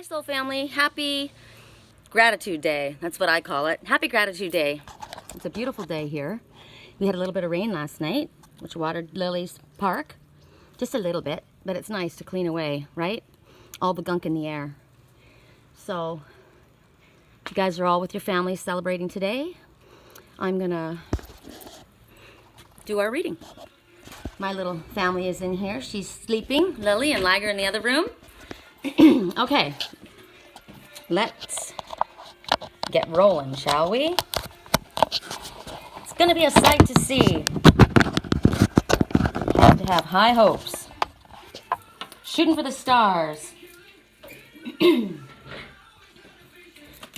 Hi Soul Family, happy Gratitude Day. That's what I call it. Happy Gratitude Day. It's a beautiful day here. We had a little bit of rain last night, which watered Lily's park. Just a little bit, but it's nice to clean away, right? All the gunk in the air. So, you guys are all with your family celebrating today. I'm gonna do our reading. My little family is in here. She's sleeping. Lily and Liger in the other room. Okay, let's get rolling, shall we? It's gonna be a sight to see. Have to have high hopes. Shooting for the stars. Gotta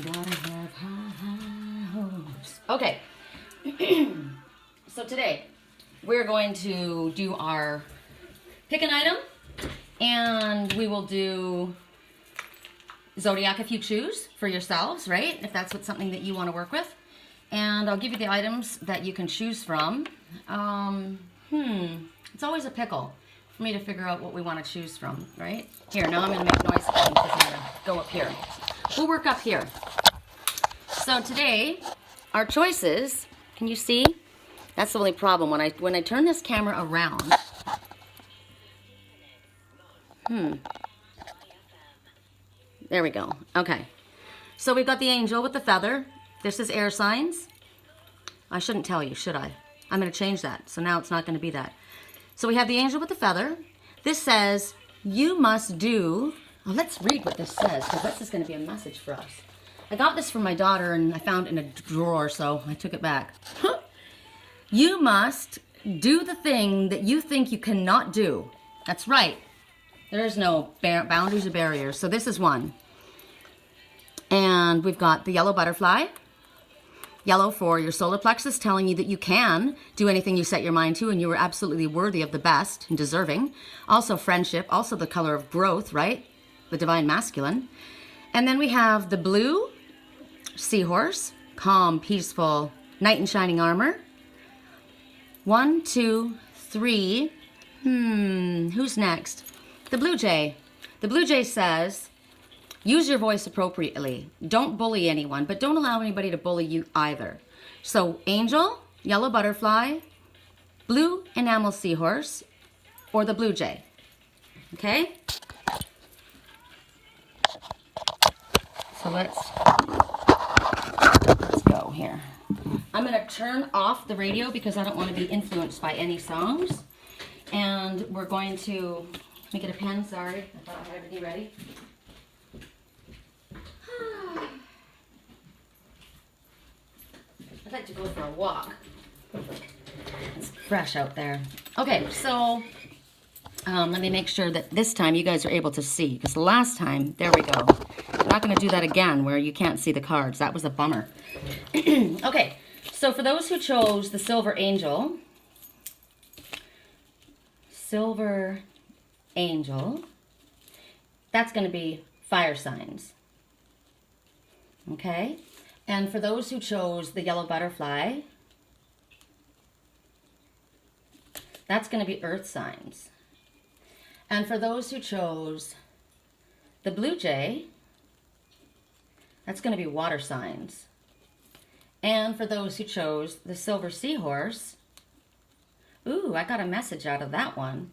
have high hopes. Okay. So today we're going to do our pick an item, and we will do zodiac if you choose for yourselves, right? If that's something that you want to work with. And I'll give you the items that you can choose from. It's always a pickle for me to figure out what we want to choose from, right? Here, now I'm going to make noise again because I'm going to go up here. We'll work up here. So today, our choices, can you see? That's the only problem. When I turn this camera around, there we go. Okay. So we've got the angel with the feather. This is air signs. I shouldn't tell you, should I? I'm going to change that. So now it's not going to be that. So we have the angel with the feather. This says, you must do... Oh, let's read what this says, because this is going to be a message for us. I got this from my daughter, and I found it in a drawer, so I took it back. You must do the thing that you think you cannot do. That's right. There's no boundaries or barriers. So this is one. And we've got the yellow butterfly. Yellow for your solar plexus, telling you that you can do anything you set your mind to, and you are absolutely worthy of the best and deserving. Also friendship, also the color of growth, right? The divine masculine. And then we have the blue seahorse, calm, peaceful, knight in shining armor. 1, 2, 3. Who's next? The blue jay. The blue jay says, use your voice appropriately. Don't bully anyone, but don't allow anybody to bully you either. So angel, yellow butterfly, blue enamel seahorse, or the blue jay. Okay? So let's go here. I'm going to turn off the radio because I don't want to be influenced by any songs. And we're going to... Let me get a pen, sorry. I thought I had everything ready. I'd like to go for a walk. It's fresh out there. Okay, so let me make sure that this time you guys are able to see. Because the last time, there we go. I'm not going to do that again where you can't see the cards. That was a bummer. Okay, so for those who chose the silver angel, that's going to be fire signs. Okay? And for those who chose the yellow butterfly, that's going to be earth signs. And for those who chose the blue jay, that's going to be water signs. And for those who chose the silver seahorse, ooh, I got a message out of that one.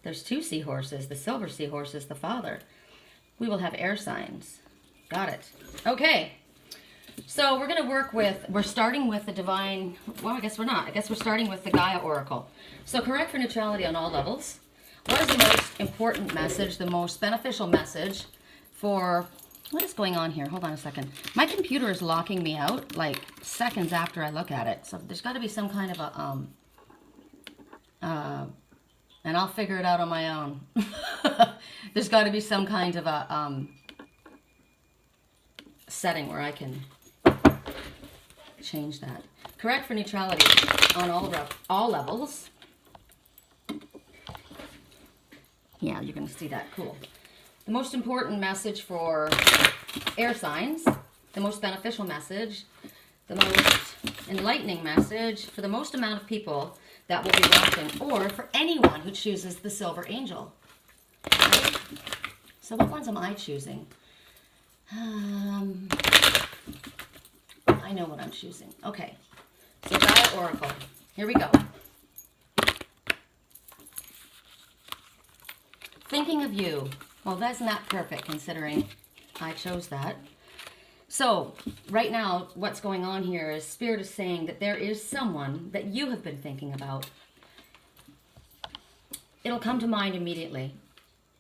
There's 2 seahorses. The silver seahorse is the father. We will have air signs. Got it. Okay. So we're going to work with, we're starting with the divine, well, I guess we're not. I guess we're starting with the Gaia oracle. So correct for neutrality on all levels. What is the most important message, the most beneficial message for, what is going on here? Hold on a second. My computer is locking me out like seconds after I look at it. So there's got to be some kind of a, and I'll figure it out on my own. There's got to be some kind of a setting where I can change that. Correct for neutrality on all levels. Yeah, you're going to see that. Cool. The most important message for air signs, the most beneficial message, the most enlightening message for the most amount of people that will be watching, or for anyone who chooses the silver angel. Right? So what ones am I choosing? I know what I'm choosing. Okay. So Gaia Oracle. Here we go. Thinking of you. Well, that's not perfect considering I chose that. So, right now, what's going on here is Spirit is saying that there is someone that you have been thinking about. It'll come to mind immediately.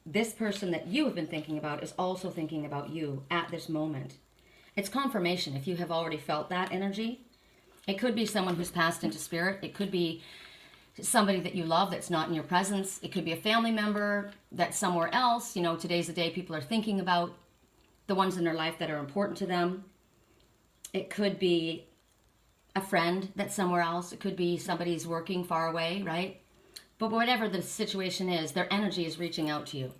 This person that you have been thinking about is also thinking about you at this moment. It's confirmation if you have already felt that energy. It could be someone who's passed into spirit. It could be somebody that you love that's not in your presence. It could be a family member that's somewhere else. You know, today's the day people are thinking about the ones in their life that are important to them. It could be a friend that's somewhere else. It could be somebody's working far away, right? But whatever the situation is, their energy is reaching out to you.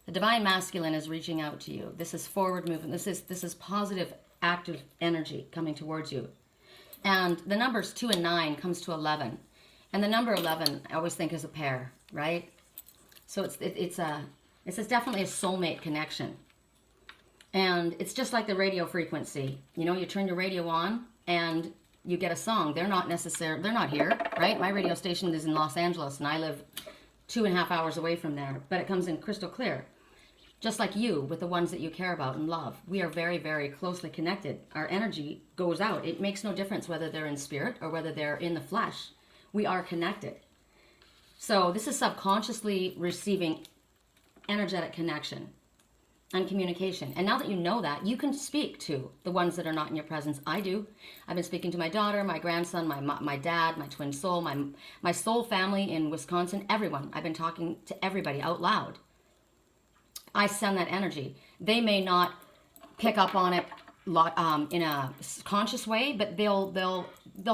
The Divine Masculine is reaching out to you. This is forward movement. This is positive, active energy coming towards you. And the numbers 2 and 9 comes to 11. And the number 11, I always think is a pair, right? So it's definitely a soulmate connection. And it's just like the radio frequency. You know, you turn your radio on and you get a song. They're not here, right? My radio station is in Los Angeles and I live 2.5 hours away from there, but it comes in crystal clear. Just like you with the ones that you care about and love. We are very, very closely connected. Our energy goes out. It makes no difference whether they're in spirit or whether they're in the flesh. We are connected. So this is subconsciously receiving energetic connection and communication. And now that you know that, you can speak to the ones that are not in your presence. I do. I've been speaking to my daughter, my grandson, my dad, my twin soul, my soul family in Wisconsin, everyone. I've been talking to everybody out loud. I send that energy. They may not pick up on it in a conscious way, but they'll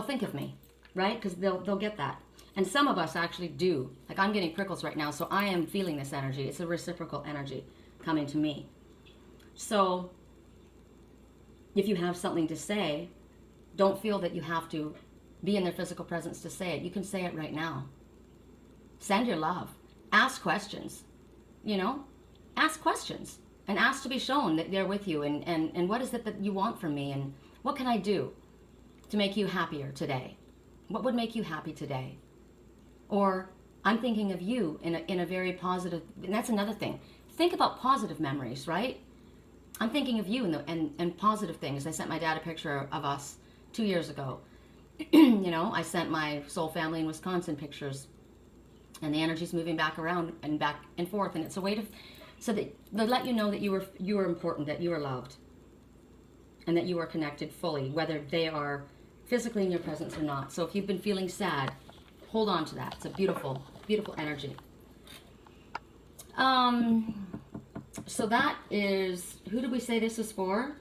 think of me, right? Because they'll get that. And some of us actually do. Like I'm getting prickles right now, so I am feeling this energy. It's a reciprocal energy coming to me. So if you have something to say, don't feel that you have to be in their physical presence to say it. You can say it right now. Send your love. Ask questions. You know? Ask questions. And ask to be shown that they're with you. And what is it that you want from me? And what can I do to make you happier today? What would make you happy today? Or I'm thinking of you in a very positive, and that's another thing. Think about positive memories, right? I'm thinking of you and positive things. I sent my dad a picture of us 2 years ago. You know, I sent my soul family in Wisconsin pictures. And the energy's moving back around and back and forth. And it's a way to, so that they let you know that you were important, that you were loved. And that you are connected fully, whether they are physically in your presence or not. So if you've been feeling sad, hold on to that. It's a beautiful, beautiful energy. So that is, who did we say this is for?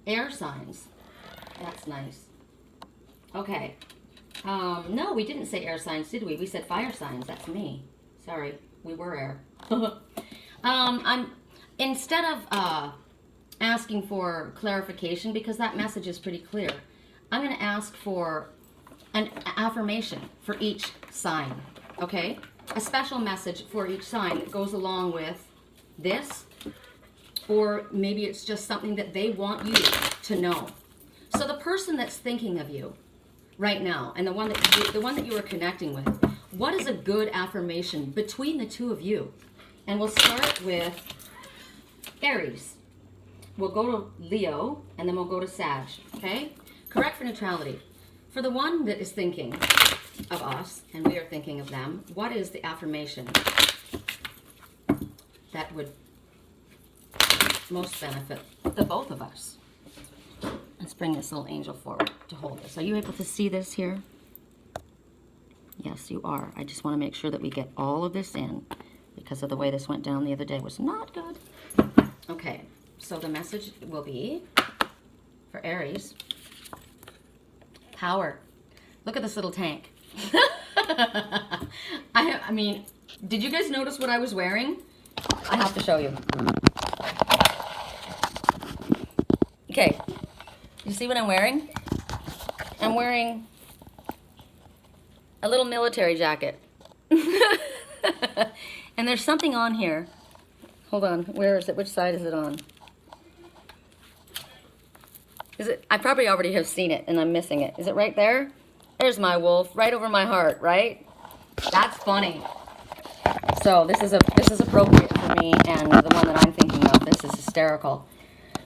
Air signs. That's nice. Okay. No, we didn't say air signs, did we? We said fire signs. That's me. Sorry, we were air. Instead of asking for clarification, because that message is pretty clear, I'm going to ask for an affirmation for each sign. Okay? A special message for each sign that goes along with this, or maybe it's just something that they want you to know. So the person that's thinking of you right now, and the one that you are connecting with, what is a good affirmation between the two of you? And we'll start with Aries. We'll go to Leo, and then we'll go to Sag. Okay? Correct for neutrality. For the one that is thinking of us, and we are thinking of them, what is the affirmation that would most benefit the both of us? Let's bring this little angel forward to hold this. Are you able to see this here? Yes, you are. I just want to make sure that we get all of this in, because of the way this went down the other day was not good. Okay, so the message will be for Aries. Power. Look at this little tank. I mean, did you guys notice what I was wearing? I have to show you. Okay. You see what I'm wearing? I'm wearing a little military jacket. And there's something on here. Hold on. Where is it? Which side is it on? Is it? I probably already have seen it and I'm missing it. Is it right there? There's my wolf, right over my heart, right? That's funny. So this is appropriate for me and the one that I'm thinking of. This is hysterical.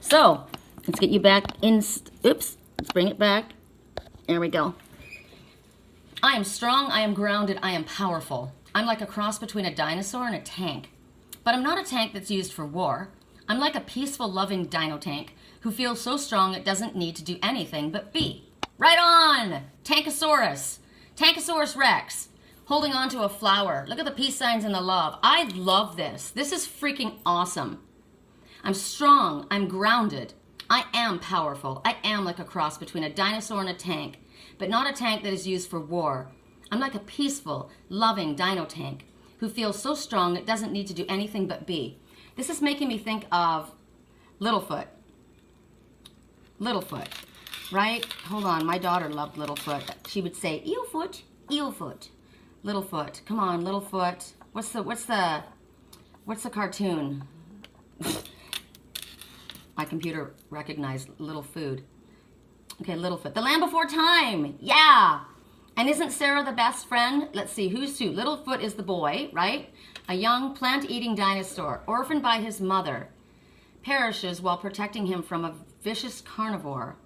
So let's get you back in. Oops. Let's bring it back. There we go. I am strong. I am grounded. I am powerful. I'm like a cross between a dinosaur and a tank. But I'm not a tank that's used for war. I'm like a peaceful, loving dino tank who feels so strong it doesn't need to do anything but be. Right on! Tankosaurus. Tankosaurus Rex. Holding on to a flower. Look at the peace signs and the love. I love this. This is freaking awesome. I'm strong. I'm grounded. I am powerful. I am like a cross between a dinosaur and a tank, but not a tank that is used for war. I'm like a peaceful, loving dino tank who feels so strong it doesn't need to do anything but be. This is making me think of Littlefoot. Littlefoot, right? Hold on, my daughter loved Littlefoot. She would say, Eelfoot, Eelfoot. Littlefoot, come on, Littlefoot. What's the cartoon? My computer recognized Little Food. Okay, Littlefoot. The Land Before Time. Yeah. And isn't Sarah the best friend? Let's see, who's who? Littlefoot is the boy, right? A young plant-eating dinosaur, orphaned by his mother, perishes while protecting him from a vicious carnivore.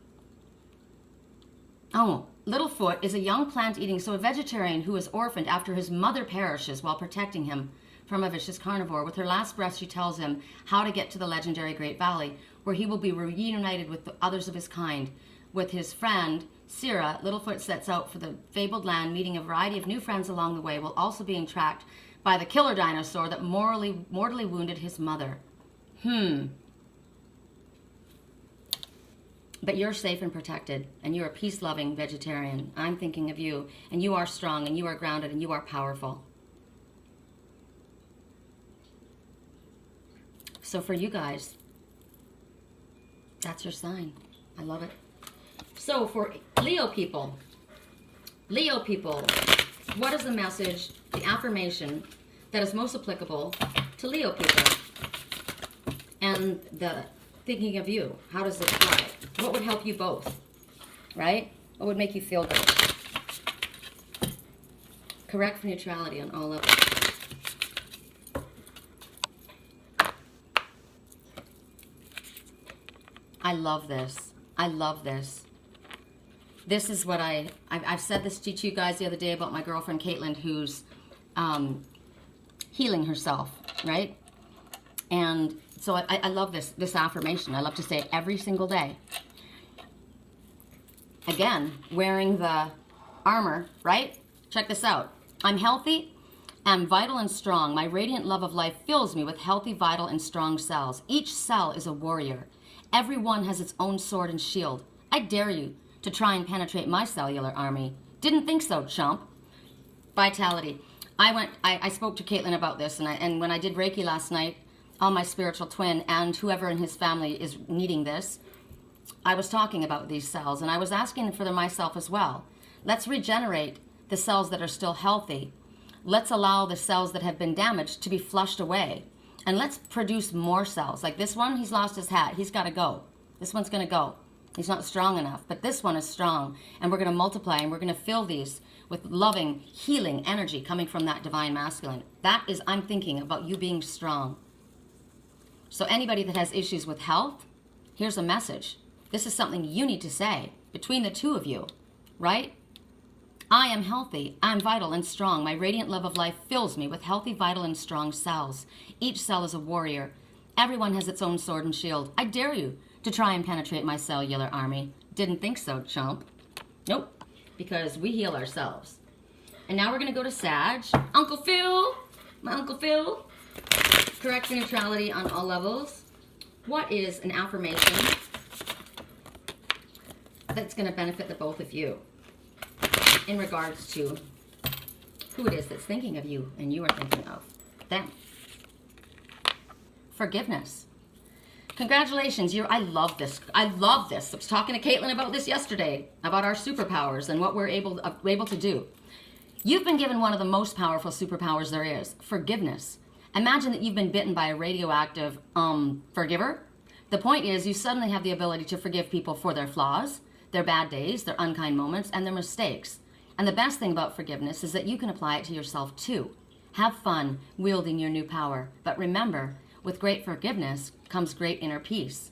Oh, Littlefoot is a young plant-eating, so a vegetarian who is orphaned after his mother perishes while protecting him from a vicious carnivore. With her last breath, she tells him how to get to the legendary Great Valley, where he will be reunited with the others of his kind. With his friend, Syrah, Littlefoot sets out for the fabled land, meeting a variety of new friends along the way, while also being tracked by the killer dinosaur that mortally wounded his mother. But you're safe and protected, and you're a peace-loving vegetarian. I'm thinking of you, and you are strong, and you are grounded, and you are powerful. So for you guys, that's your sign. I love it. So for Leo people, what is the message, the affirmation that is most applicable to Leo people? And the thinking of you, how does it apply? What would help you both, right? What would make you feel good? Correct for neutrality on all levels. I love this. I love this. This is what I've said this to you guys the other day about my girlfriend Caitlin, who's healing herself, right? And so I love this affirmation. I love to say it every single day. Again, wearing the armor, right? Check this out. I'm healthy, I'm vital and strong. My radiant love of life fills me with healthy, vital, and strong cells. Each cell is a warrior. Every one has its own sword and shield. I dare you to try and penetrate my cellular army. Didn't think so, chump. Vitality. I spoke to Caitlin about this, and when I did Reiki last night on my spiritual twin and whoever in his family is needing this, I was talking about these cells, and I was asking for them myself as well. Let's regenerate the cells that are still healthy. Let's allow the cells that have been damaged to be flushed away. And let's produce more cells. Like this one, he's lost his hat. He's got to go. This one's going to go. He's not strong enough. But this one is strong. And we're going to multiply, and we're going to fill these with loving, healing energy coming from that divine masculine. That is, I'm thinking about you being strong. So anybody that has issues with health, here's a message. This is something you need to say between the two of you, right? I am healthy, I'm vital and strong. My radiant love of life fills me with healthy, vital, and strong cells. Each cell is a warrior. Everyone has its own sword and shield. I dare you to try and penetrate my cellular army. Didn't think so, chump. Nope, because we heal ourselves. And now we're going to go to Sag. Uncle Phil, my Uncle Phil. Correct for neutrality on all levels. What is an affirmation that's going to benefit the both of you in regards to who it is that's thinking of you and you are thinking of them? Forgiveness. Congratulations. I love this. I love this. I was talking to Caitlin about this yesterday, about our superpowers and what we're able to do. You've been given one of the most powerful superpowers there is, forgiveness. Imagine that you've been bitten by a radioactive forgiver. The point is, you suddenly have the ability to forgive people for their flaws, their bad days, their unkind moments, and their mistakes. And the best thing about forgiveness is that you can apply it to yourself too. Have fun wielding your new power. But remember, with great forgiveness comes great inner peace.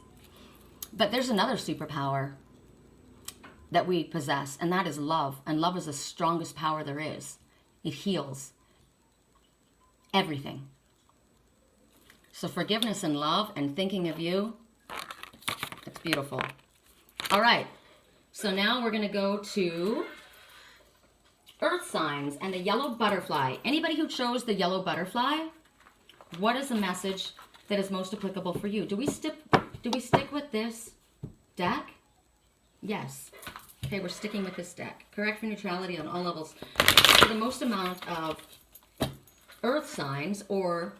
But there's another superpower that we possess, and that is love. And love is the strongest power there is. It heals everything. So forgiveness and love and thinking of you, it's beautiful. All right, so now we're going to go to Earth signs and the yellow butterfly. Anybody who chose the yellow butterfly, what is the message that is most applicable for you? Do we stick with this deck? Yes. Okay, we're sticking with this deck. Correct for neutrality on all levels. For the most amount of Earth signs or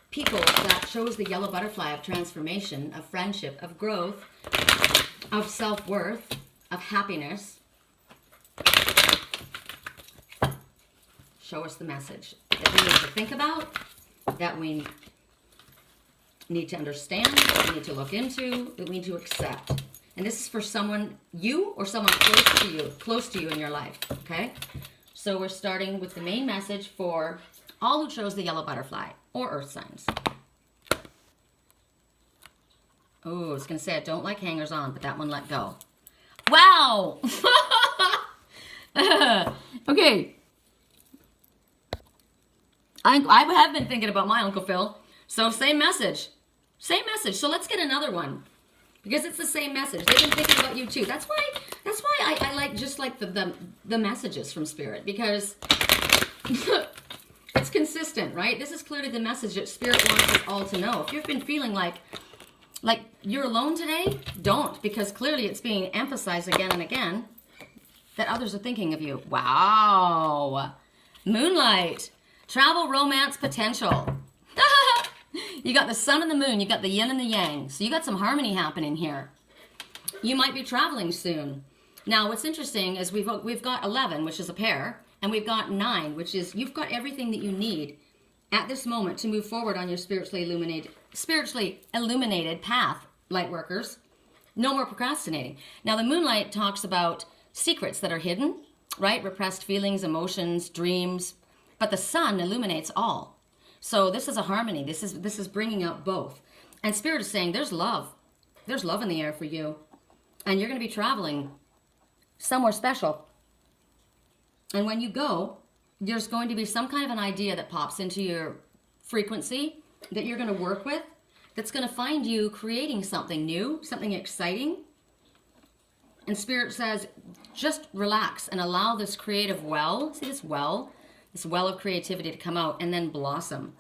people that chose the yellow butterfly of transformation, of friendship, of growth, of self-worth, of happiness, show us the message that we need to think about, that we need to understand, that we need to look into, that we need to accept. And this is for someone, you or someone close to you in your life, okay? So we're starting with the main message for all who chose the yellow butterfly or Earth signs. Oh, I was going to say I don't like hangers on, but that one let go. Wow! Okay. I have been thinking about my Uncle Phil. So same message. Same message. So let's get another one. Because it's the same message. They've been thinking about you too. That's why I like just like the messages from Spirit. Because it's consistent, right? This is clearly the message that Spirit wants us all to know. If you've been feeling like you're alone today, don't. Because clearly it's being emphasized again and again that others are thinking of you. Wow. Moonlight. Travel, romance, potential. You got the sun and the moon. You got the yin and the yang. So you got some harmony happening here. You might be traveling soon. Now, what's interesting is we've got 11, which is a pair, and we've got 9, which is you've got everything that you need at this moment to move forward on your spiritually illuminated path, light workers. No more procrastinating. Now, the moonlight talks about secrets that are hidden, right? Repressed feelings, emotions, dreams. But the sun illuminates all. So this is a harmony. This is bringing out both. And Spirit is saying there's love. There's love in the air for you. And you're going to be traveling somewhere special. And when you go, there's going to be some kind of an idea that pops into your frequency that you're going to work with that's going to find you creating something new, something exciting. And Spirit says, just relax and allow this creative well, see this well of creativity to come out and then blossom.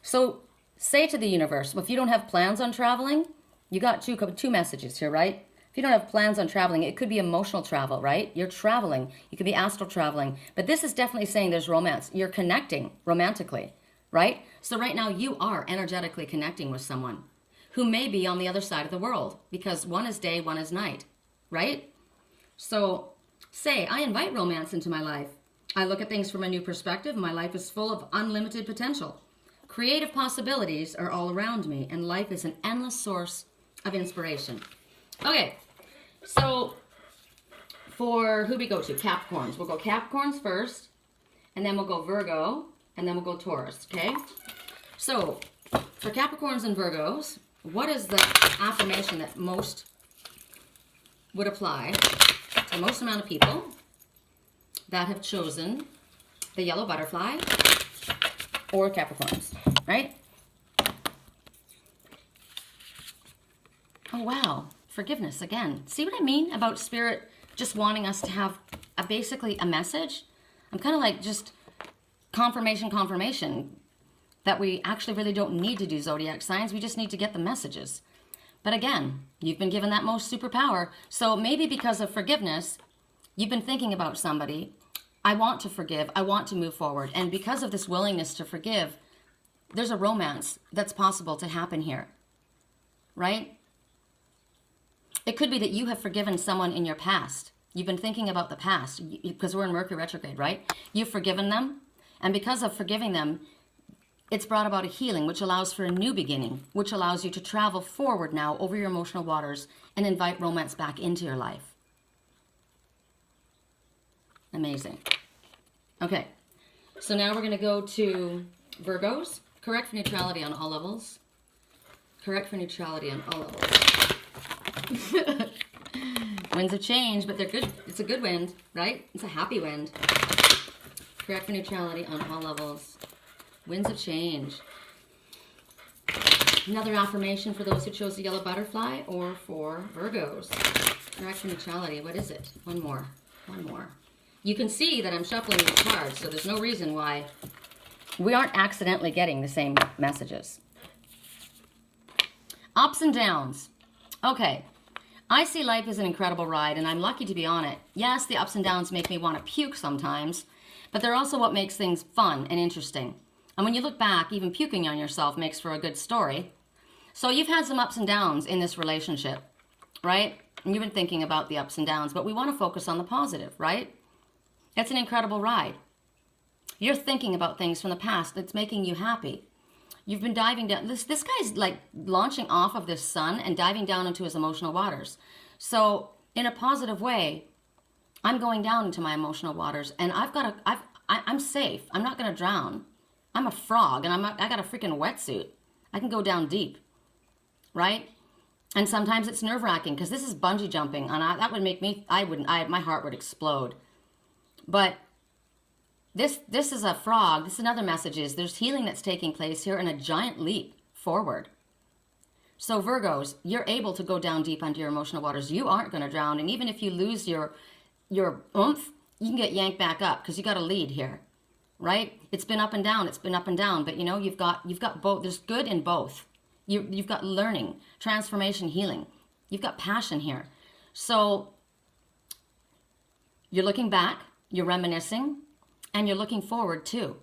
So say to the universe, well, if you don't have plans on traveling, you got two messages here, right? If you don't have plans on traveling, it could be emotional travel, right? You're traveling. You could be astral traveling. But this is definitely saying there's romance. You're connecting romantically, right? So right now you are energetically connecting with someone who may be on the other side of the world because one is day, one is night, right? So say, I invite romance into my life. I look at things from a new perspective. My life is full of unlimited potential. Creative possibilities are all around me, and life is an endless source of inspiration. Okay, so for who we go to? Capricorns. We'll go Capricorns first, and then we'll go Virgo, and then we'll go Taurus, okay? So for Capricorns and Virgos, what is the affirmation that most would apply to the most amount of people that have chosen the yellow butterfly or Capricorns, right? Oh, wow. Forgiveness again. See what I mean about Spirit just wanting us to have basically a message? I'm kind of like just confirmation that we actually really don't need to do zodiac signs. We just need to get the messages. But again, you've been given that most superpower. So maybe because of forgiveness, you've been thinking about somebody. I want to forgive. I want to move forward. And because of this willingness to forgive, there's a romance that's possible to happen here, right? It could be that you have forgiven someone in your past. You've been thinking about the past because we're in Mercury retrograde, right? You've forgiven them. And because of forgiving them, it's brought about a healing, which allows for a new beginning, which allows you to travel forward now over your emotional waters and invite romance back into your life. Amazing. Okay, so now we're going to go to Virgos. Correct for neutrality on all levels. Correct for neutrality on all levels. Winds of change, but they're good. It's a good wind, right? It's a happy wind. Correct for neutrality on all levels. Winds of change. Another affirmation for those who chose the yellow butterfly or for Virgos. Correct for neutrality. What is it? One more. One more. You can see that I'm shuffling these cards, so there's no reason why we aren't accidentally getting the same messages. Ups and downs. Okay. I see life as an incredible ride, and I'm lucky to be on it. Yes, the ups and downs make me want to puke sometimes, but they're also what makes things fun and interesting. And when you look back, even puking on yourself makes for a good story. So you've had some ups and downs in this relationship, right? And you've been thinking about the ups and downs, but we want to focus on the positive, right? It's an incredible ride. You're thinking about things from the past that's making you happy. You've been diving down. This guy's like launching off of this sun and diving down into his emotional waters. So in a positive way, I'm going down into my emotional waters, and I'm safe. I'm not going to drown. I'm a frog, and I got a freaking wetsuit. I can go down deep, right? And sometimes it's nerve-wracking because this is bungee jumping, and that would make me. My heart would explode. But this is a frog. This is another message is there's healing that's taking place here and a giant leap forward. So Virgos, you're able to go down deep under your emotional waters. You aren't going to drown, and even if you lose your oomph, you can get yanked back up because you got a lead here, right? It's been up and down. It's been up and down, but you know you've got both. There's good in both. You've got learning, transformation, healing. You've got passion here. So you're looking back, you're reminiscing, and you're looking forward too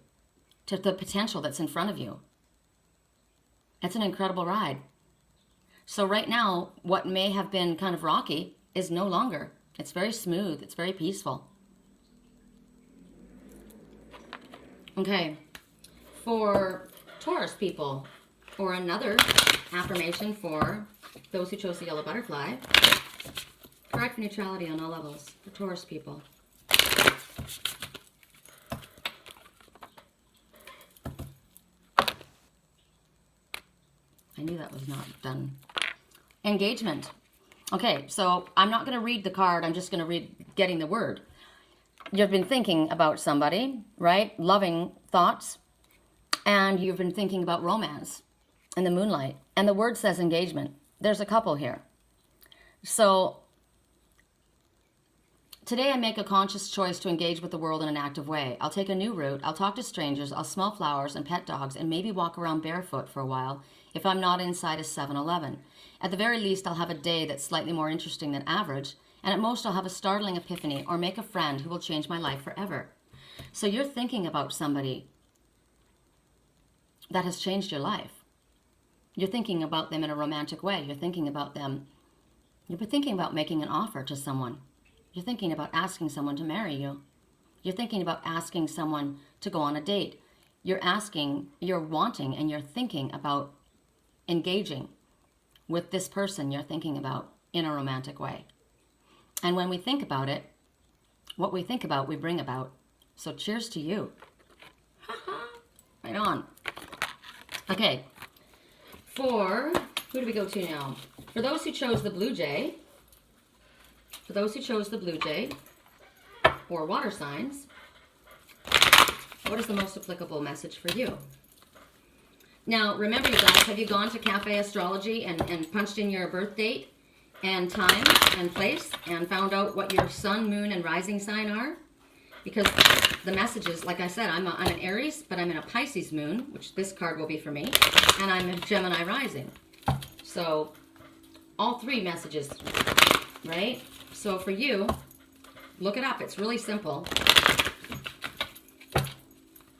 to the potential that's in front of you. It's an incredible ride. So right now, what may have been kind of rocky is no longer. It's very smooth. It's very peaceful. Okay. For Taurus people, or another affirmation for those who chose the yellow butterfly. Correct for neutrality on all levels for Taurus people. I knew that was not done. Engagement. Okay, so I'm not going to read the card. I'm just going to read getting the word. You've been thinking about somebody, right? Loving thoughts. And you've been thinking about romance and the moonlight. And the word says engagement. There's a couple here. So today I make a conscious choice to engage with the world in an active way. I'll take a new route. I'll talk to strangers. I'll smell flowers and pet dogs and maybe walk around barefoot for a while if I'm not inside a 7-Eleven. At the very least, I'll have a day that's slightly more interesting than average, and at most I'll have a startling epiphany or make a friend who will change my life forever. So you're thinking about somebody that has changed your life. You're thinking about them in a romantic way. You're thinking about them. You're thinking about making an offer to someone. You're thinking about asking someone to marry you. You're thinking about asking someone to go on a date. You're asking, you're wanting, and you're thinking about engaging with this person you're thinking about in a romantic way. And when we think about it, what we think about, we bring about. So cheers to you. Right on. Okay. Who do we go to now? For those who chose the blue jay, or water signs, what is the most applicable message for you? Now, remember, you guys, have you gone to Cafe Astrology and punched in your birth date and time and place and found out what your sun, moon, and rising sign are? Because the messages, like I said, I'm an Aries, but I'm in a Pisces moon, which this card will be for me, and I'm a Gemini rising. So, all three messages, right? So for you, look it up. It's really simple.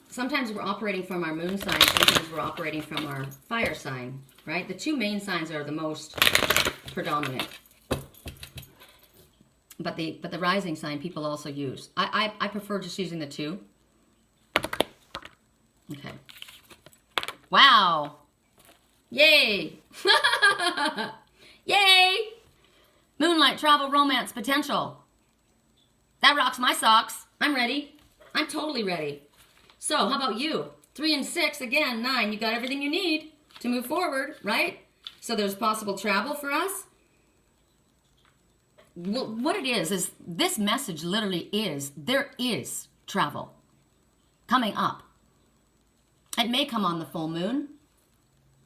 Sometimes we're operating from our moon sign, sometimes we're operating from our fire sign, right? The two main signs are the most predominant. But the rising sign people also use. I prefer just using the two. Okay. Wow. Yay. Yay. Moonlight, travel, romance, potential. That rocks my socks. I'm ready. I'm totally ready. So how about you? 3 and 6, again, 9. You got everything you need to move forward, right? So there's possible travel for us. Well, what it is this message literally is, there is travel coming up. It may come on the full moon,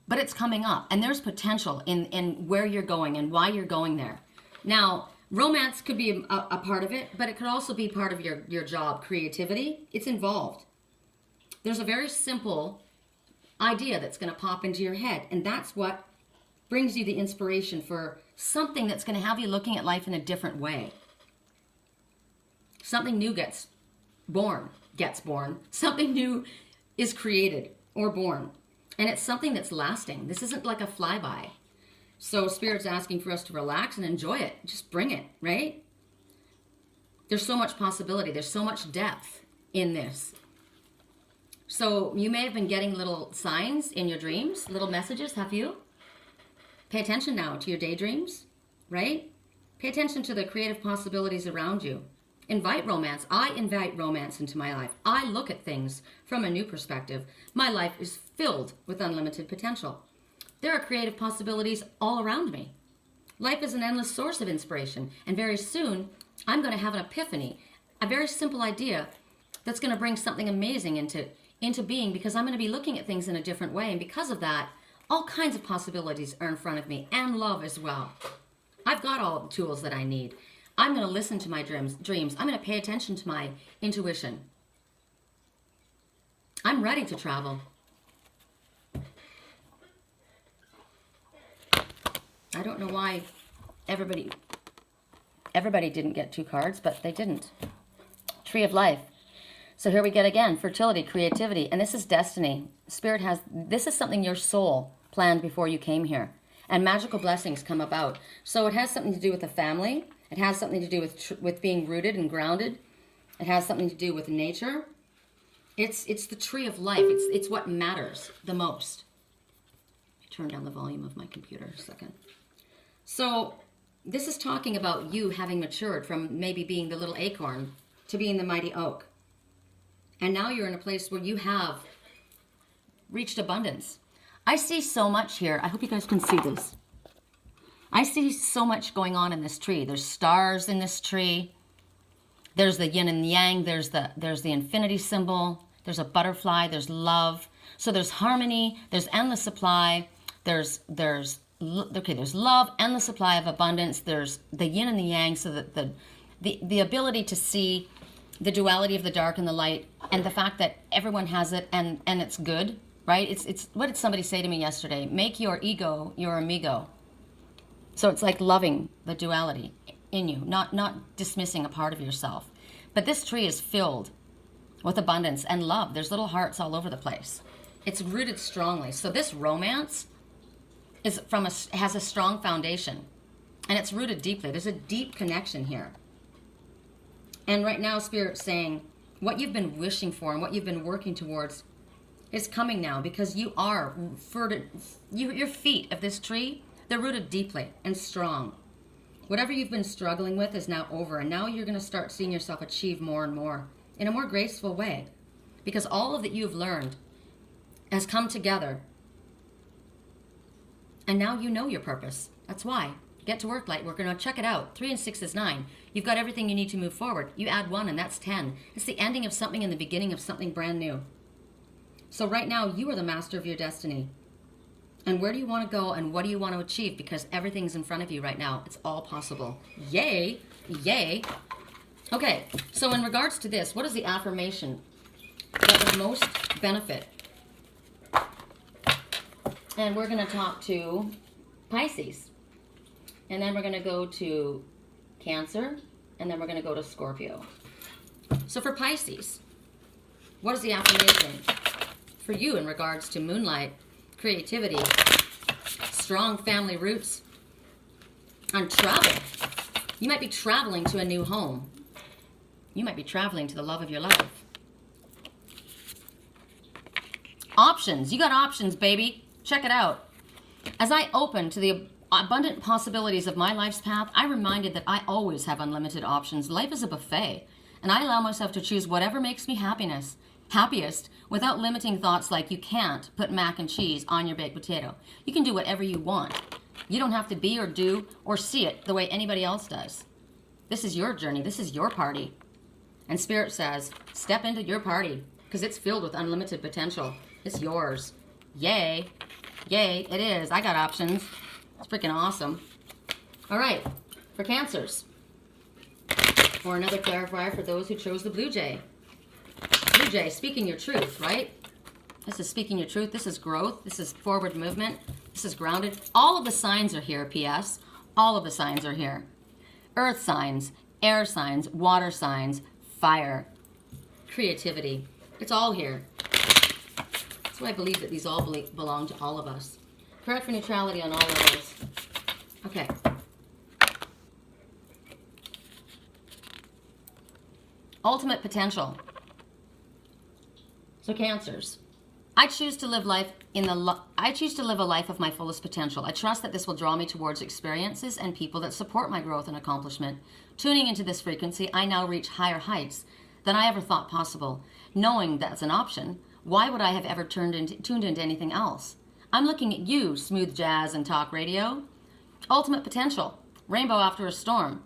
but it's coming up. And there's potential in where you're going and why you're going there. Now, romance could be a part of it, but it could also be part of your job, creativity. It's involved. There's a very simple idea that's going to pop into your head, and that's what brings you the inspiration for something that's going to have you looking at life in a different way. Something new gets born. Something new is created or born. And it's something that's lasting. This isn't like a flyby. So Spirit's asking for us to relax and enjoy it. Just bring it, right? There's so much possibility. There's so much depth in this. So you may have been getting little signs in your dreams, little messages, have you? Pay attention now to your daydreams, right? Pay attention to the creative possibilities around you. Invite romance. I invite romance into my life. I look at things from a new perspective. My life is filled with unlimited potential. There are creative possibilities all around me. Life is an endless source of inspiration. And very soon, I'm going to have an epiphany, a very simple idea that's going to bring something amazing into being, because I'm going to be looking at things in a different way. And because of that, all kinds of possibilities are in front of me, and love as well. I've got all the tools that I need. I'm going to listen to my dreams. I'm going to pay attention to my intuition. I'm ready to travel. I don't know why everybody didn't get 2 cards, but they didn't. Tree of Life. So here we get again, fertility, creativity, and this is destiny. Spirit has, this is something your soul planned before you came here. And magical blessings come about. So it has something to do with the family. It has something to do with being rooted and grounded. It has something to do with nature. It's the tree of life. It's what matters the most. Turn down the volume of my computer a second. So this is talking about you having matured from maybe being the little acorn to being the mighty oak. And now you're in a place where you have reached abundance. I see so much here. I hope you guys can see this. I see so much going on in this tree. There's stars in this tree. There's the yin and yang. There's the infinity symbol. There's a butterfly. There's love. So there's harmony. There's endless supply. There's love, endless supply of abundance. There's the yin and the yang. So that the ability to see the duality of the dark and the light, and the fact that everyone has it, and it's good, right? It's what did somebody say to me yesterday? Make your ego your amigo. So it's like loving the duality in you, not dismissing a part of yourself. But this tree is filled with abundance and love. There's little hearts all over the place. It's rooted strongly. So this romance has a strong foundation, and it's rooted deeply. There's a deep connection here. And right now, Spirit's saying what you've been wishing for and what you've been working towards is coming now, because you are your feet of this tree, they're rooted deeply and strong. Whatever you've been struggling with is now over, and now you're going to start seeing yourself achieve more and more in a more graceful way, because all of that you've learned has come together, and now you know your purpose. That's why. Get to work, light worker. Now check it out. 3 and 6 is 9. You've got everything you need to move forward. You add 1 and that's 10. It's the ending of something and the beginning of something brand new. So right now, you are the master of your destiny. And where do you want to go, and what do you want to achieve? Because everything's in front of you right now. It's all possible. Yay. Yay. Okay, so in regards to this, what is the affirmation that would most benefit? And we're going to talk to Pisces. And then we're going to go to Cancer. And then we're going to go to Scorpio. So for Pisces, what is the affirmation for you in regards to Moonlight, creativity, strong family roots, and travel? You might be traveling to a new home. You might be traveling to the love of your life. Options. You got options, baby. Check it out. As I open to the abundant possibilities of my life's path, I'm reminded that I always have unlimited options. Life is a buffet, and I allow myself to choose whatever makes me happiest without limiting thoughts like you can't put mac and cheese on your baked potato. You can do whatever you want. You don't have to be or do or see it the way anybody else does. This is your journey. This is your party. And Spirit says, step into your party because it's filled with unlimited potential. It's yours. Yay. Yay, it is. I got options. It's freaking awesome. All right, for Cancers. Or another clarifier for those who chose the Blue Jay. Blue Jay, speaking your truth, right? This is speaking your truth. This is growth. This is forward movement. This is grounded. All of the signs are here, P.S. All of the signs are here. Earth signs, air signs, water signs, fire, creativity. It's all here. That's why I believe that these all belong to all of us. Correct for neutrality on all levels. Okay. Ultimate potential. So Cancers, I choose to live life I choose to live a life of my fullest potential. I trust that this will draw me towards experiences and people that support my growth and accomplishment. Tuning into this frequency, I now reach higher heights than I ever thought possible. Knowing that's an option, why would I have ever tuned into anything else? I'm looking at you, smooth jazz and talk radio. Ultimate potential, rainbow after a storm.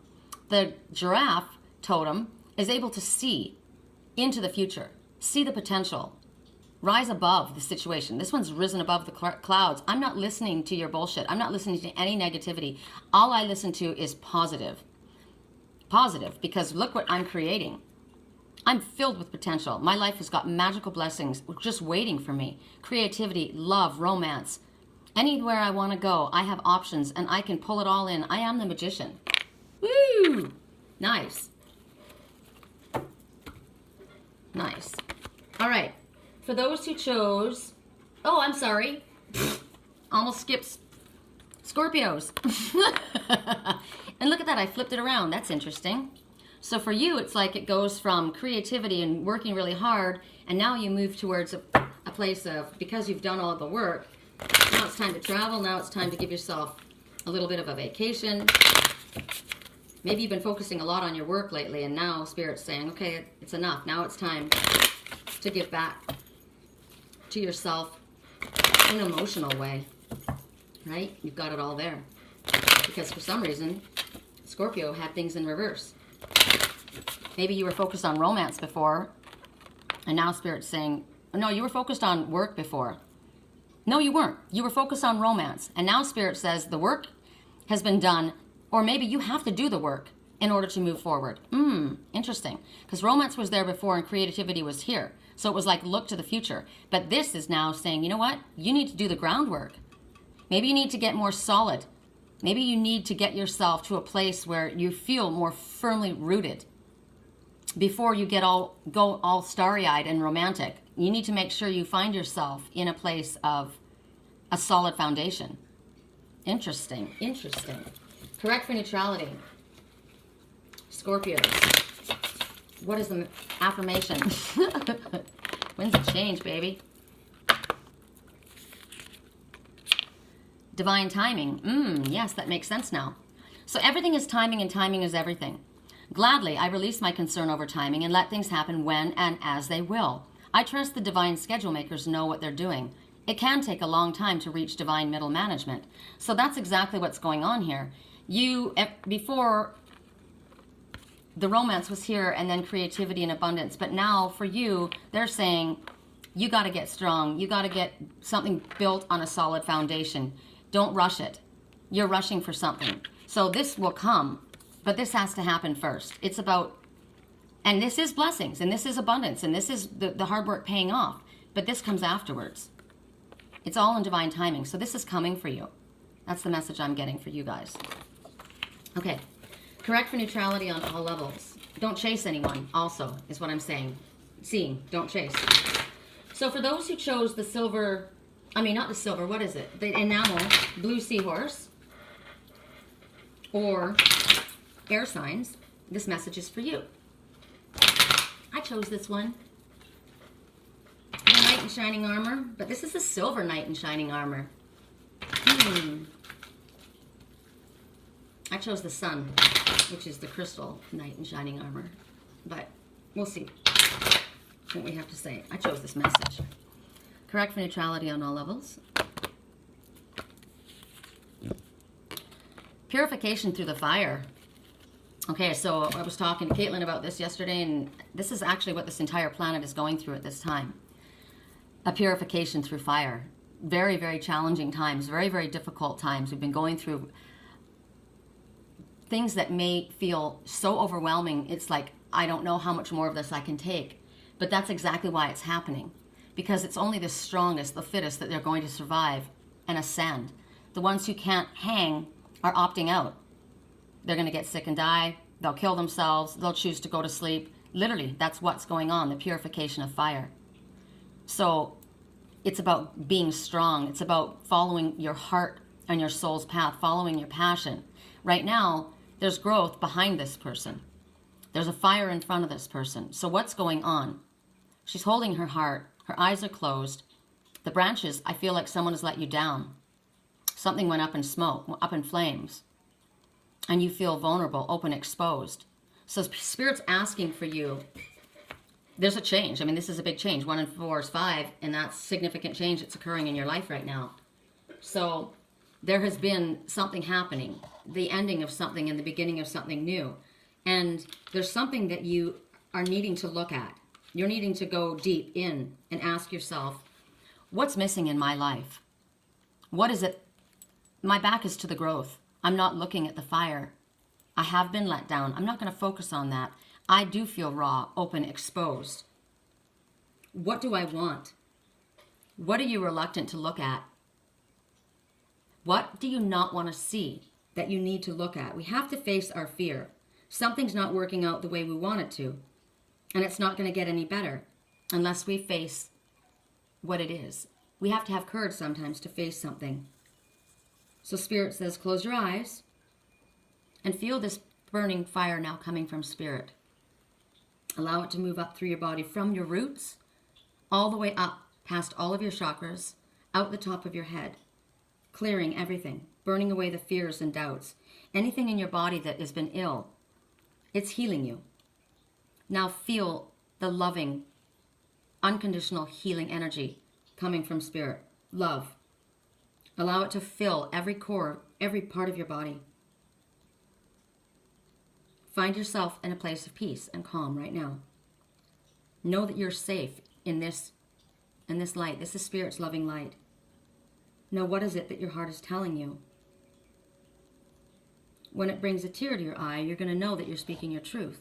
The giraffe totem is able to see into the future, see the potential, rise above the situation. This one's risen above the clouds. I'm not listening to your bullshit. I'm not listening to any negativity. All I listen to is positive. Positive, because look what I'm creating. I'm filled with potential. My life has got magical blessings just waiting for me. Creativity, love, romance. Anywhere I want to go, I have options and I can pull it all in. I am the magician. Woo! Nice. Nice. All right. For those who chose... Oh, I'm sorry. Almost skips Scorpios. And look at that. I flipped it around. That's interesting. So for you, it's like it goes from creativity and working really hard, and now you move towards a place of, because you've done all of the work, now it's time to travel, now it's time to give yourself a little bit of a vacation. Maybe you've been focusing a lot on your work lately, and now Spirit's saying, okay, it's enough. Now it's time to give back to yourself in an emotional way, right? You've got it all there. Because for some reason, Scorpio had things in reverse. Maybe you were focused on romance before, and now Spirit's saying, no, you were focused on work before. No, you weren't. You were focused on romance, and now Spirit says the work has been done, or maybe you have to do the work in order to move forward. Interesting. Because romance was there before and creativity was here. So it was like, look to the future. But this is now saying, you know what? You need to do the groundwork. Maybe you need to get more solid. Maybe you need to get yourself to a place where you feel more firmly rooted before you go all starry-eyed and romantic. You need to make sure you find yourself in a place of a solid foundation. Interesting. Interesting. Correct for neutrality. Scorpios. What is the affirmation? When's it change, baby? Divine timing. Yes, that makes sense now. So everything is timing, and timing is everything. Gladly, I release my concern over timing and let things happen when and as they will. I trust the divine schedule makers know what they're doing. It can take a long time to reach divine middle management. So that's exactly what's going on here. Before, the romance was here and then creativity and abundance. But now for you, they're saying, you got to get strong. You got to get something built on a solid foundation. Don't rush it. You're rushing for something. So this will come, but this has to happen first. It's about, and this is blessings, and this is abundance, and this is the hard work paying off. But this comes afterwards. It's all in divine timing. So this is coming for you. That's the message I'm getting for you guys. Okay. Correct for neutrality on all levels. Don't chase anyone, also, is what I'm saying. Seeing, don't chase. So for those who chose the silver, not the silver, what is it? The enamel, blue seahorse, or air signs, this message is for you. I chose this one. The in shining armor, but this is the silver knight in shining armor. I chose the sun, which is the crystal knight in shining armor, but we'll see what we have to say. I chose this message. Correct for neutrality on all levels. Purification through the fire. Okay, so I was talking to Caitlin about this yesterday, and this is actually what this entire planet is going through at this time. A purification through fire. Very, very challenging times, very, very difficult times. We've been going through things that may feel so overwhelming. It's like, I don't know how much more of this I can take. But that's exactly why it's happening. Because it's only the strongest, the fittest, that they're going to survive and ascend. The ones who can't hang are opting out. They're going to get sick and die. They'll kill themselves. They'll choose to go to sleep. Literally, that's what's going on, the purification of fire. So it's about being strong. It's about following your heart and your soul's path, following your passion. Right now, there's growth behind this person. There's a fire in front of this person. So what's going on? She's holding her heart. Her eyes are closed. The branches, I feel like someone has let you down. Something went up in smoke, up in flames. And you feel vulnerable, open, exposed. So Spirit's asking for you. There's a change. I mean, this is a big change. 1 and 4 is 5, and that's significant change that's occurring in your life right now. So there has been something happening, the ending of something and the beginning of something new. And there's something that you are needing to look at. You're needing to go deep in and ask yourself, what's missing in my life? What is it? My back is to the growth. I'm not looking at the fire. I have been let down. I'm not going to focus on that. I do feel raw, open, exposed. What do I want? What are you reluctant to look at? What do you not want to see that you need to look at? We have to face our fear. Something's not working out the way we want it to. And it's not going to get any better unless we face what it is. We have to have courage sometimes to face something. So Spirit says, close your eyes and feel this burning fire now coming from Spirit. Allow it to move up through your body from your roots all the way up past all of your chakras, out the top of your head, clearing everything, burning away the fears and doubts. Anything in your body that has been ill, it's healing you. Now feel the loving, unconditional healing energy coming from Spirit. Love. Allow it to fill every core, every part of your body. Find yourself in a place of peace and calm right now. Know that you're safe in this light. This is Spirit's loving light. Now, what is it that your heart is telling you? When it brings a tear to your eye, you're going to know that you're speaking your truth.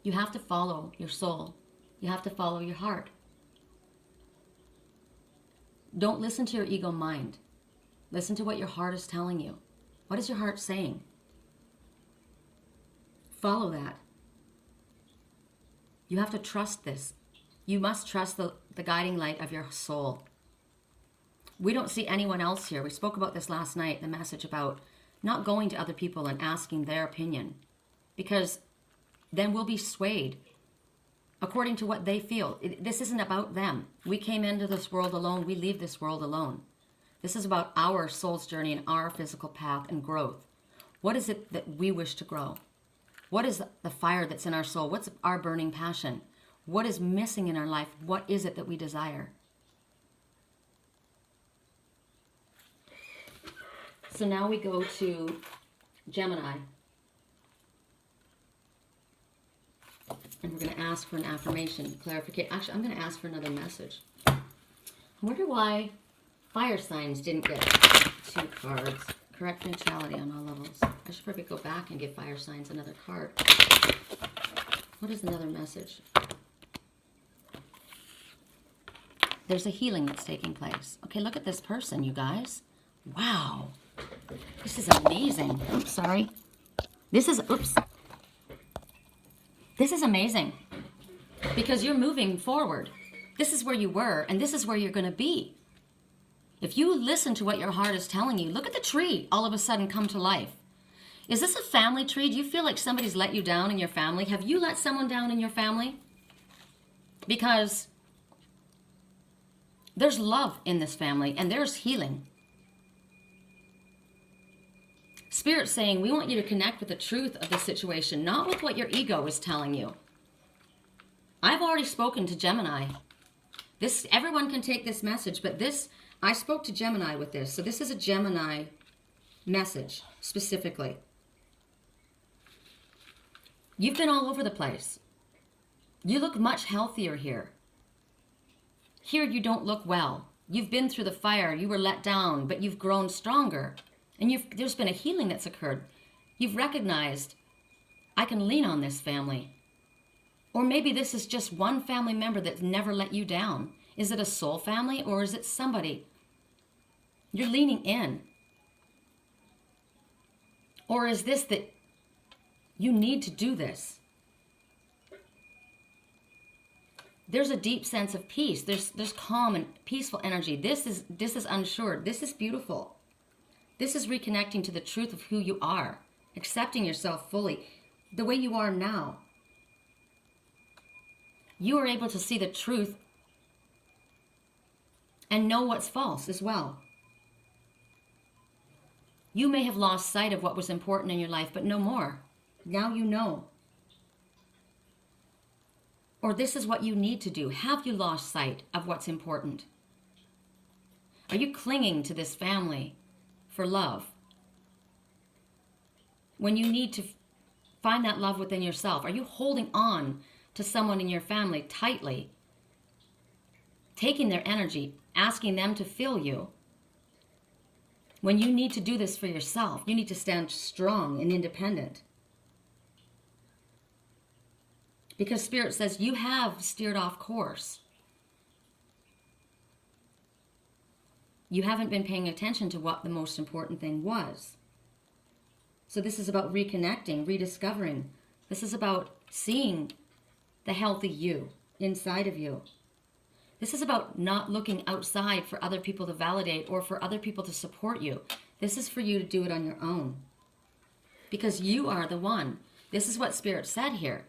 You have to follow your soul. You have to follow your heart. Don't listen to your ego mind. Listen to what your heart is telling you. What is your heart saying? Follow that. You have to trust this. You must trust the guiding light of your soul. We don't see anyone else here. We spoke about this last night, the message about not going to other people and asking their opinion, because then we'll be swayed according to what they feel. This isn't about them. We came into this world alone. We leave this world alone. This is about our soul's journey and our physical path and growth. What is it that we wish to grow? What is the fire that's in our soul? What's our burning passion? What is missing in our life? What is it that we desire? So now we go to Gemini. And we're going to ask for an affirmation, clarification. Actually, I'm going to ask for another message. I wonder why fire signs didn't get 2 cards. Correct neutrality on all levels. I should probably go back and give fire signs another card. What is another message? There's a healing that's taking place. Okay, look at this person, you guys. Wow. This is amazing. Oops, sorry. This is amazing. Because you're moving forward. This is where you were, and this is where you're going to be. If you listen to what your heart is telling you, look at the tree all of a sudden come to life. Is this a family tree? Do you feel like somebody's let you down in your family? Have you let someone down in your family? Because There's love in this family, and there's healing. Spirit's saying we want you to connect with the truth of the situation, not with what your ego is telling you. I've already spoken to Gemini. Everyone can take this message, but I spoke to Gemini with this. So this is a Gemini message specifically. You've been all over the place. You look much healthier here. Here you don't look well. You've been through the fire. You were let down, but you've grown stronger. And there's been a healing that's occurred. You've recognized, I can lean on this family. Or maybe this is just one family member that's never let you down. Is it a soul family, or is it somebody? You're leaning in. Or is this that you need to do this? There's a deep sense of peace. There's calm and peaceful energy. This is unsure. This is beautiful. This is reconnecting to the truth of who you are, accepting yourself fully, the way you are now. You are able to see the truth and know what's false as well. You may have lost sight of what was important in your life, but no more. Now you know. Or this is what you need to do. Have you lost sight of what's important? Are you clinging to this family for love when you need to find that love within yourself? Are you holding on to someone in your family tightly, taking their energy, asking them to fill you, when you need to do this for yourself? You need to stand strong and independent. Because Spirit says you have steered off course. You haven't been paying attention to what the most important thing was. So this is about reconnecting, rediscovering. This is about seeing the healthy you inside of you. This is about not looking outside for other people to validate or for other people to support you. This is for you to do it on your own. Because you are the one. This is what Spirit said here.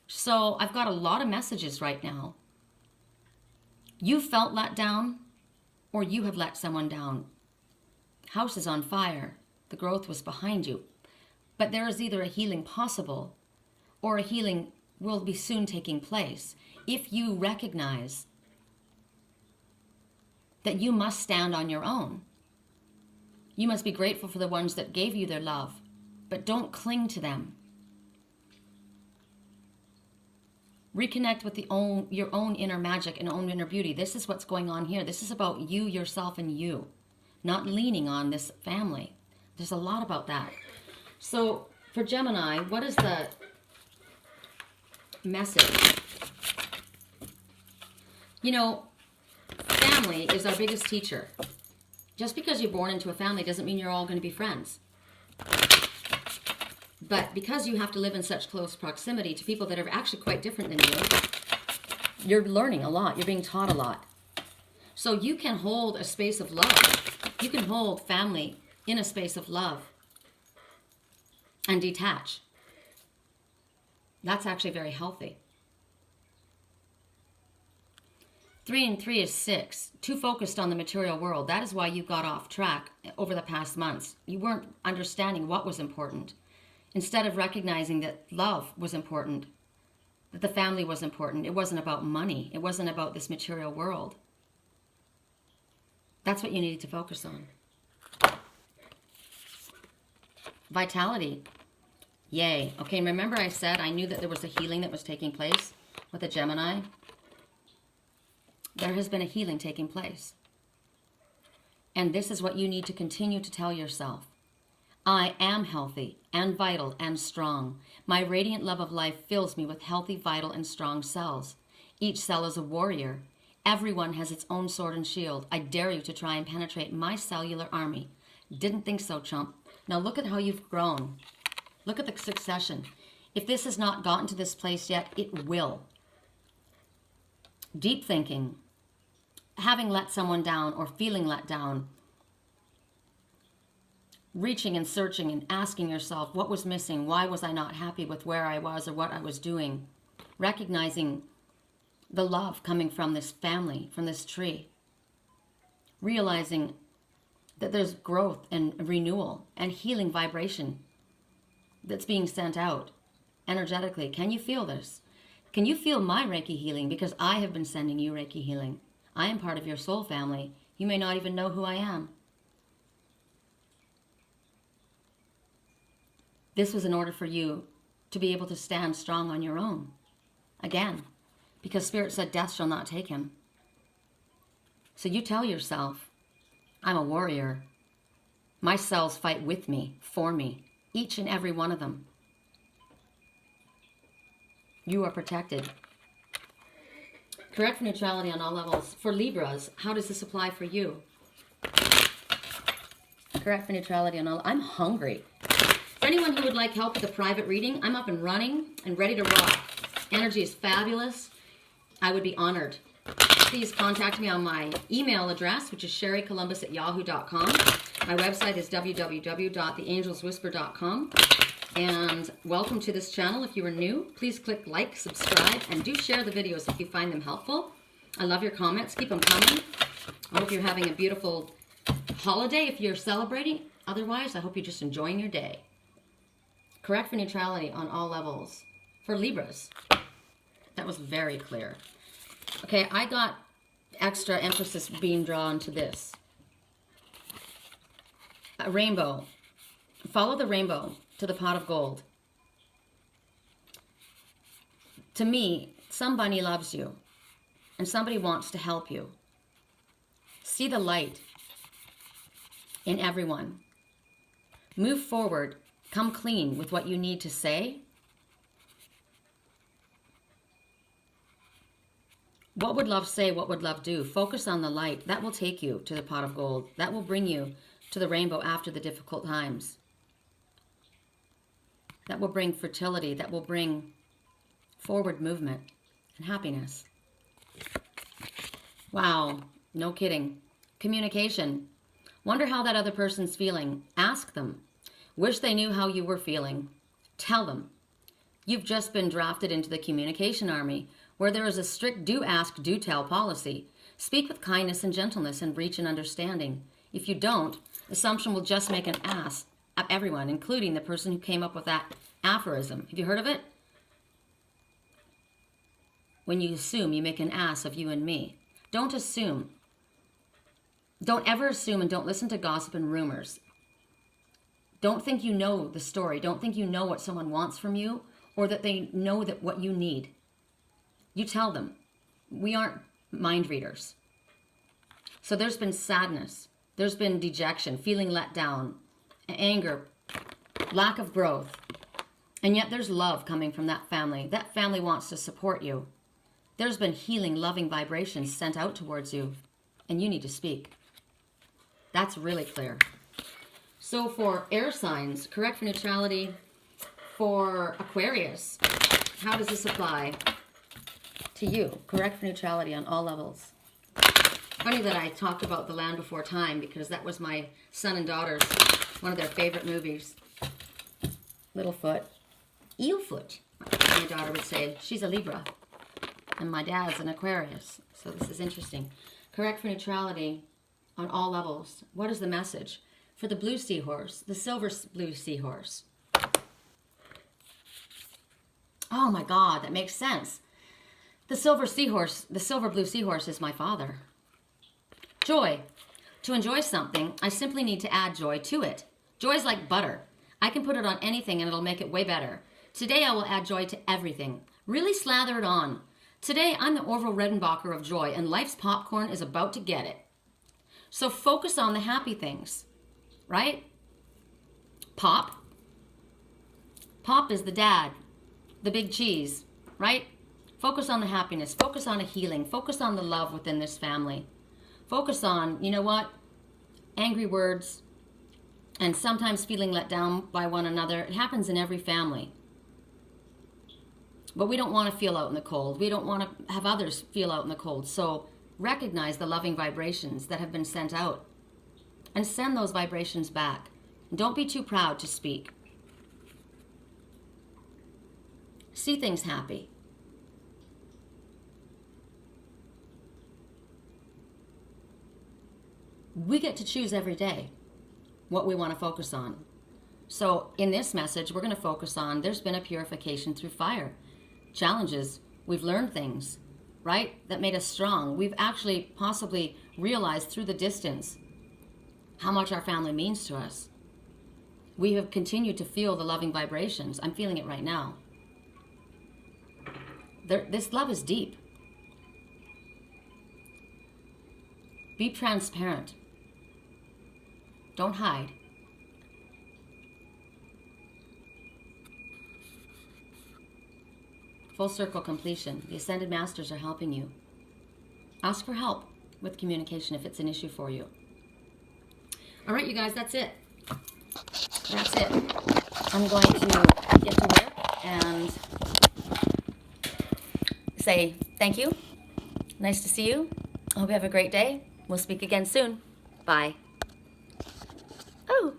So I've got a lot of messages right now. You felt let down, or you have let someone down. House is on fire. The growth was behind you. But there is either a healing possible, or a healing will be soon taking place if you recognize that you must stand on your own. You must be grateful for the ones that gave you their love, but don't cling to them. Reconnect with your own inner magic and own inner beauty. This is what's going on here. This is about you, yourself, and you, not leaning on this family. There's a lot about that. So for Gemini, what is the message? You know, family is our biggest teacher. Just because you're born into a family doesn't mean you're all going to be friends. But because you have to live in such close proximity to people that are actually quite different than you, you're learning a lot. You're being taught a lot. So you can hold a space of love. You can hold family in a space of love and detach. That's actually very healthy. 3 and 3 is 6. Too focused on the material world. That is why you got off track over the past months. You weren't understanding what was important. Instead of recognizing that love was important, that the family was important. It wasn't about money. It wasn't about this material world. That's what you needed to focus on. Vitality. Yay. Okay, remember I said I knew that there was a healing that was taking place with a Gemini? There has been a healing taking place. And this is what you need to continue to tell yourself. I am healthy and vital and strong. My radiant love of life fills me with healthy, vital, and strong cells. Each cell is a warrior. Everyone has its own sword and shield. I dare you to try and penetrate my cellular army. Didn't think so, chump. Now look at how you've grown. Look at the succession. If this has not gotten to this place yet, it will. Deep thinking, having let someone down or feeling let down, reaching and searching and asking yourself, what was missing? Why was I not happy with where I was or what I was doing? Recognizing the love coming from this family, from this tree. Realizing that there's growth and renewal and healing vibration that's being sent out energetically. Can you feel this? Can you feel my Reiki healing? Because I have been sending you Reiki healing. I am part of your soul family. You may not even know who I am. This was in order for you to be able to stand strong on your own. Again, because Spirit said death shall not take him. So you tell yourself, I'm a warrior. My cells fight with me, for me, each and every one of them. You are protected. Correct for neutrality on all levels. For Libras, how does this apply for you? Correct for neutrality on all. I'm hungry. For anyone who would like help with a private reading, I'm up and running and ready to rock. Energy is fabulous. I would be honored. Please contact me on my email address, which is sherrycolumbus@yahoo.com. My website is www.theangelswhisper.com. And welcome to this channel. If you are new, please click like, subscribe, and do share the videos if you find them helpful. I love your comments. Keep them coming. I hope you're having a beautiful holiday if you're celebrating. Otherwise, I hope you're just enjoying your day. Correct for neutrality on all levels. For Libras, that was very clear. Okay, I got extra emphasis being drawn to this. A rainbow. Follow the rainbow to the pot of gold. To me, somebody loves you and somebody wants to help you. See the light in everyone. Move forward. Come clean with what you need to say. What would love say? What would love do? Focus on the light. That will take you to the pot of gold. That will bring you to the rainbow after the difficult times. That will bring fertility. That will bring forward movement and happiness. Wow. No kidding. Communication. Wonder how that other person's feeling. Ask them. Wish they knew how you were feeling. Tell them. You've just been drafted into the communication army, where there is a strict do ask, do tell policy. Speak with kindness and gentleness and reach an understanding. If you don't, assumption will just make an ass of everyone, including the person who came up with that aphorism. Have you heard of it? When you assume, you make an ass of you and me. Don't assume. Don't ever assume, and don't listen to gossip and rumors. Don't think you know the story. Don't think you know what someone wants from you, or that they know that what you need. You tell them. We aren't mind readers. So there's been sadness. There's been dejection, feeling let down, anger, lack of growth. And yet there's love coming from that family. That family wants to support you. There's been healing, loving vibrations sent out towards you, and you need to speak. That's really clear. So for air signs, correct for neutrality. For Aquarius, how does this apply to you? Correct for neutrality on all levels. Funny that I talked about The Land Before Time, because that was my son and daughter's, one of their favorite movies. Littlefoot. Eelfoot, my daughter would say. She's a Libra. And my dad's an Aquarius. So this is interesting. Correct for neutrality on all levels. What is the message? For the blue seahorse, the silver blue seahorse. Oh my God, that makes sense. The silver seahorse, the silver blue seahorse is my father. Joy. To enjoy something, I simply need to add joy to it. Joy is like butter. I can put it on anything and it'll make it way better. Today I will add joy to everything. Really slather it on. Today I'm the Orville Redenbacher of joy, and life's popcorn is about to get it. So focus on the happy things, right? Pop. Pop is the dad. The big cheese, right? Focus on the happiness. Focus on a healing. Focus on the love within this family. Focus on, you know what? Angry words and sometimes feeling let down by one another. It happens in every family. But we don't want to feel out in the cold. We don't want to have others feel out in the cold. So recognize the loving vibrations that have been sent out and send those vibrations back. Don't be too proud to speak. See things happy. We get to choose every day what we want to focus on. So in this message, we're going to focus on there's been a purification through fire. Challenges. We've learned things, right? That made us strong. We've actually possibly realized through the distance how much our family means to us. We have continued to feel the loving vibrations. I'm feeling it right now. This love is deep. Be transparent. Don't hide. Full circle completion. The Ascended Masters are helping you. Ask for help with communication if it's an issue for you. All right, you guys, that's it. That's it. I'm going to get to work and say thank you. Nice to see you. I hope you have a great day. We'll speak again soon. Bye. Oh.